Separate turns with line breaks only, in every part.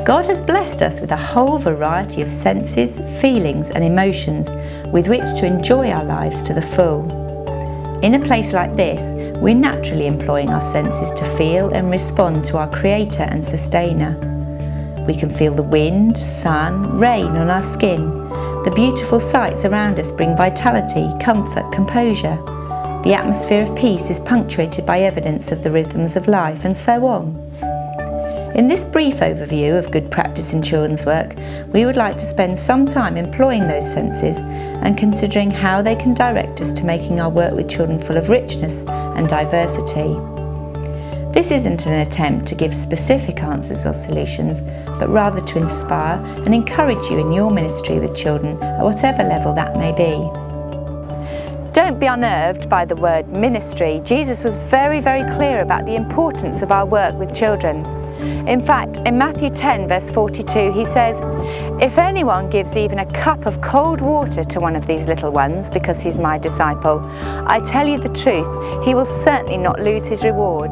God has blessed us with a whole variety of senses, feelings and emotions with which to enjoy our lives to the full. In a place like this, we're naturally employing our senses to feel and respond to our Creator and Sustainer. We can feel the wind, sun, rain on our skin. The beautiful sights around us bring vitality, comfort, composure. The atmosphere of peace is punctuated by evidence of the rhythms of life, and so on. In this brief overview of good practice in children's work, we would like to spend some time employing those senses and considering how they can direct us to making our work with children full of richness and diversity. This isn't an attempt to give specific answers or solutions, but rather to inspire and encourage you in your ministry with children at whatever level that may be. Don't be unnerved by the word ministry. Jesus was very, very clear about the importance of our work with children. In fact, in Matthew 10 verse 42 he says, "If anyone gives even a cup of cold water to one of these little ones because he's my disciple, I tell you the truth, he will certainly not lose his reward."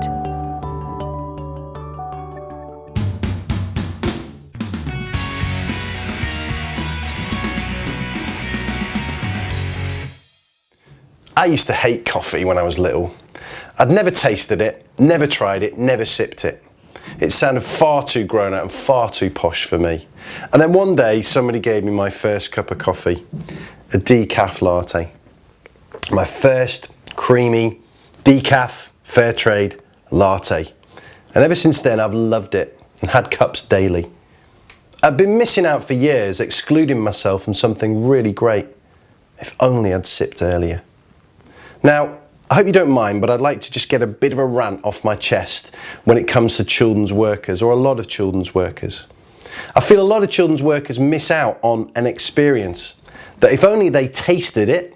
I used to hate coffee when I was little. I'd never tasted it, never tried it, never sipped it. It sounded far too grown up and far too posh for me. And then one day somebody gave me my first cup of coffee, a decaf latte. My first creamy decaf fair trade latte. And ever since then I've loved it and had cups daily. I've been missing out for years, excluding myself from something really great. If only I'd sipped earlier. Now, I hope you don't mind, but I'd like to just get a bit of a rant off my chest when it comes to children's workers, or a lot of children's workers. I feel a lot of children's workers miss out on an experience that if only they tasted it,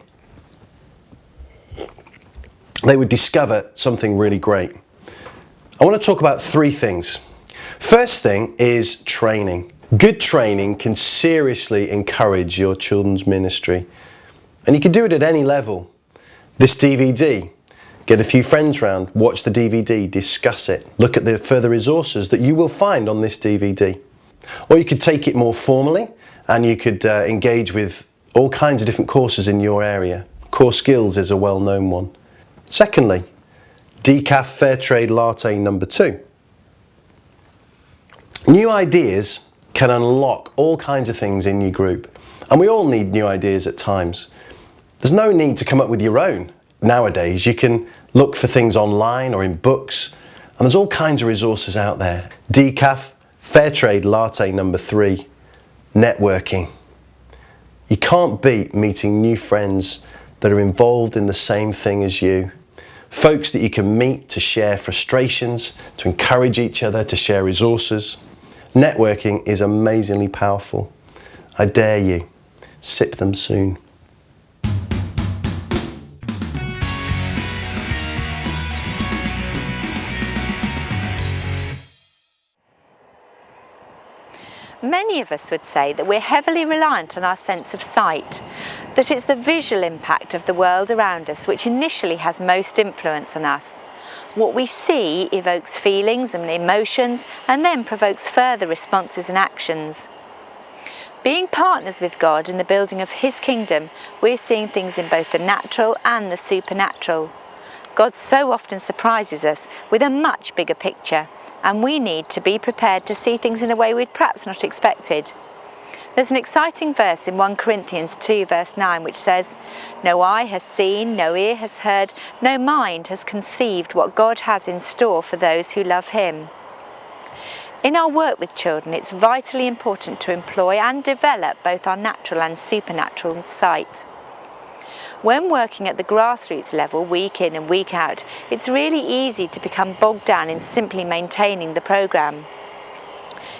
they would discover something really great. I want to talk about three things. First thing is training. Good training can seriously encourage your children's ministry, and you can do it at any level. This DVD, get a few friends round, watch the DVD, discuss it, look at the further resources that you will find on this DVD. Or you could take it more formally and you could engage with all kinds of different courses in your area. Core Skills is a well-known one. Secondly, decaf fair trade latte number 2. New ideas can unlock all kinds of things in your group, and we all need new ideas at times. There's no need to come up with your own nowadays. You can look for things online or in books, and there's all kinds of resources out there. Decaf fair trade latte number 3, networking. You can't beat meeting new friends that are involved in the same thing as you. Folks that you can meet to share frustrations, to encourage each other, to share resources. Networking is amazingly powerful. I dare you, sip them soon.
Many of us would say that we're heavily reliant on our sense of sight, that it's the visual impact of the world around us which initially has most influence on us. What we see evokes feelings and emotions and then provokes further responses and actions. Being partners with God in the building of His kingdom, we're seeing things in both the natural and the supernatural. God so often surprises us with a much bigger picture, and we need to be prepared to see things in a way we'd perhaps not expected. There's an exciting verse in 1 Corinthians 2 verse 9 which says, "No eye has seen, no ear has heard, no mind has conceived what God has in store for those who love Him." In our work with children, it's vitally important to employ and develop both our natural and supernatural sight. When working at the grassroots level, week in and week out, it's really easy to become bogged down in simply maintaining the programme.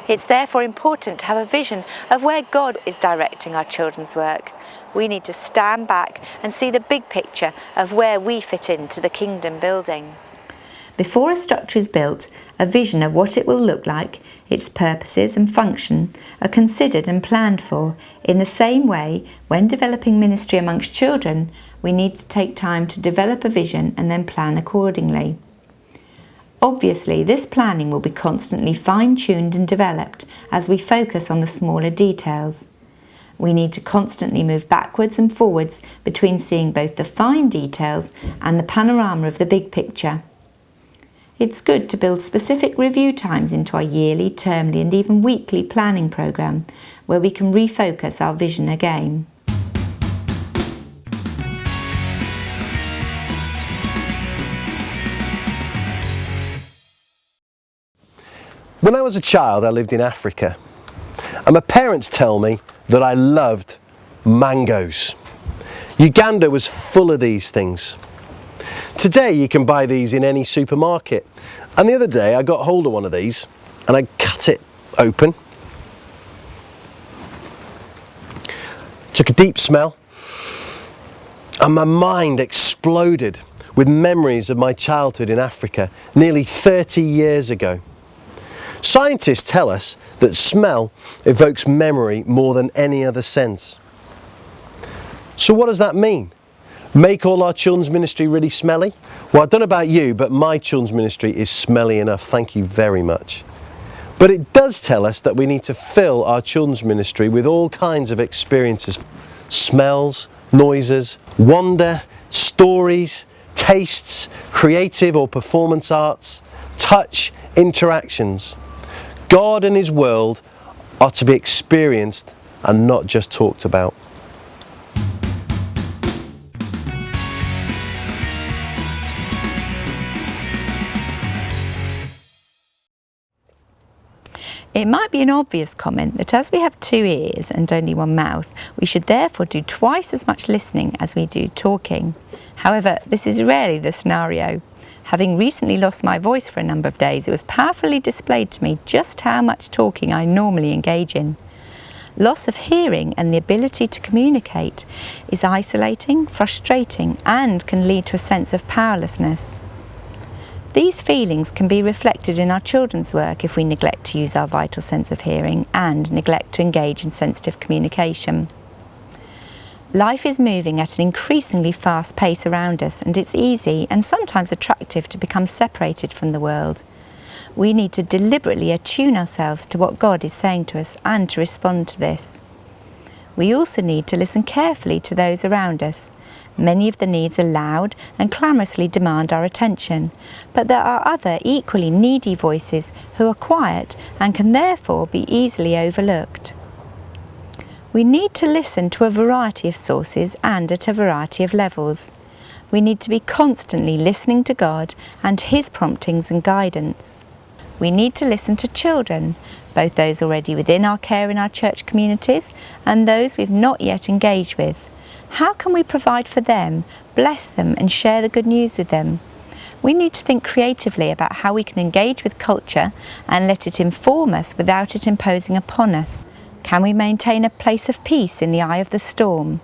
It's therefore important to have a vision of where God is directing our children's work. We need to stand back and see the big picture of where we fit into the kingdom building. Before a structure is built, a vision of what it will look like, its purposes and function are considered and planned for. In the same way, when developing ministry amongst children, we need to take time to develop a vision and then plan accordingly. Obviously, this planning will be constantly fine-tuned and developed as we focus on the smaller details. We need to constantly move backwards and forwards between seeing both the fine details and the panorama of the big picture. It's good to build specific review times into our yearly, termly and even weekly planning programme, where we can refocus our vision again.
When I was a child, I lived in Africa, and my parents tell me that I loved mangoes. Uganda was full of these things. Today you can buy these in any supermarket, and the other day I got hold of one of these and I cut it open, took a deep smell, and my mind exploded with memories of my childhood in Africa nearly 30 years ago. Scientists tell us that smell evokes memory more than any other sense. So what does that mean? Make all our children's ministry really smelly? Well, I don't know about you, but my children's ministry is smelly enough, thank you very much. But it does tell us that we need to fill our children's ministry with all kinds of experiences. Smells, noises, wonder, stories, tastes, creative or performance arts, touch, interactions. God and His world are to be experienced and not just talked about.
It might be an obvious comment that as we have 2 ears and only 1 mouth, we should therefore do twice as much listening as we do talking. However, this is rarely the scenario. Having recently lost my voice for a number of days, it was powerfully displayed to me just how much talking I normally engage in. Loss of hearing and the ability to communicate is isolating, frustrating, and can lead to a sense of powerlessness. These feelings can be reflected in our children's work if we neglect to use our vital sense of hearing and neglect to engage in sensitive communication. Life is moving at an increasingly fast pace around us, and it's easy and sometimes attractive to become separated from the world. We need to deliberately attune ourselves to what God is saying to us and to respond to this. We also need to listen carefully to those around us. Many of the needs are loud and clamorously demand our attention, but there are other equally needy voices who are quiet and can therefore be easily overlooked. We need to listen to a variety of sources and at a variety of levels. We need to be constantly listening to God and His promptings and guidance. We need to listen to children, both those already within our care in our church communities and those we've not yet engaged with. How can we provide for them, bless them and share the good news with them? We need to think creatively about how we can engage with culture and let it inform us without it imposing upon us. Can we maintain a place of peace in the eye of the storm?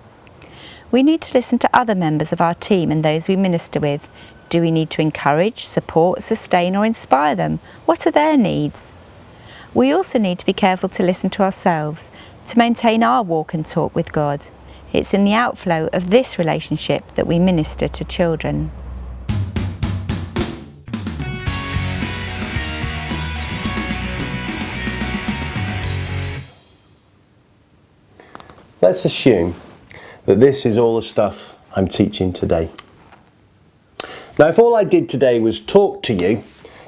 We need to listen to other members of our team and those we minister with. Do we need to encourage, support, sustain or inspire them? What are their needs? We also need to be careful to listen to ourselves, to maintain our walk and talk with God. It's in the outflow of this relationship that we minister to children.
Let's assume that this is all the stuff I'm teaching today. Now, if all I did today was talk to you,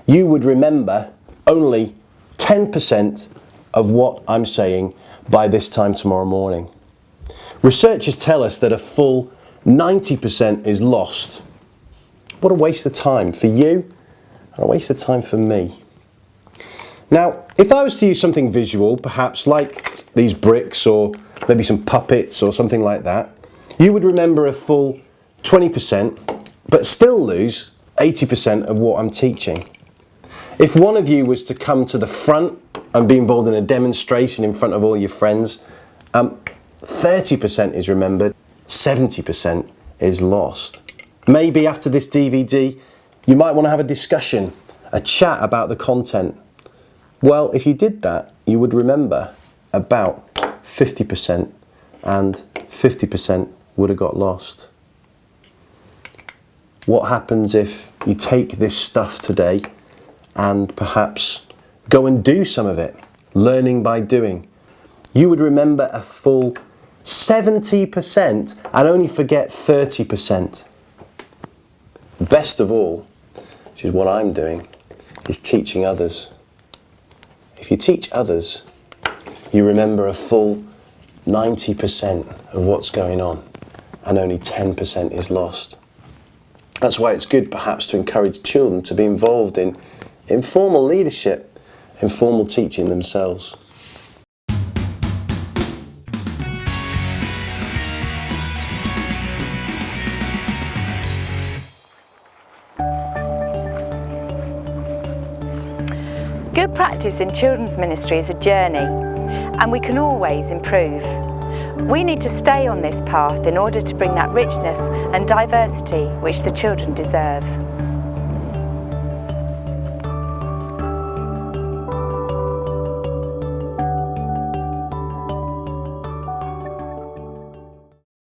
you would remember only 10% of what I'm saying by this time tomorrow morning. Researchers tell us that a full 90% is lost. What a waste of time for you and a waste of time for me. Now, if I was to use something visual, perhaps like these bricks or maybe some puppets or something like that, you would remember a full 20%, but still lose 80% of what I'm teaching. If one of you was to come to the front and be involved in a demonstration in front of all your friends, 30% is remembered, 70% is lost. Maybe after this DVD, you might want to have a discussion, a chat about the content. Well, if you did that, you would remember about 50%, and 50% would have got lost. What happens if you take this stuff today and perhaps go and do some of it, learning by doing, you would remember a full 70% and only forget 30%. Best of all, which is what I'm doing, is teaching others. If you teach others, you remember a full 90% of what's going on and only 10% is lost. That's why it's good perhaps to encourage children to be involved in informal leadership, informal teaching themselves.
Good practice in children's ministry is a journey, and we can always improve. We need to stay on this path in order to bring that richness and diversity which the children deserve.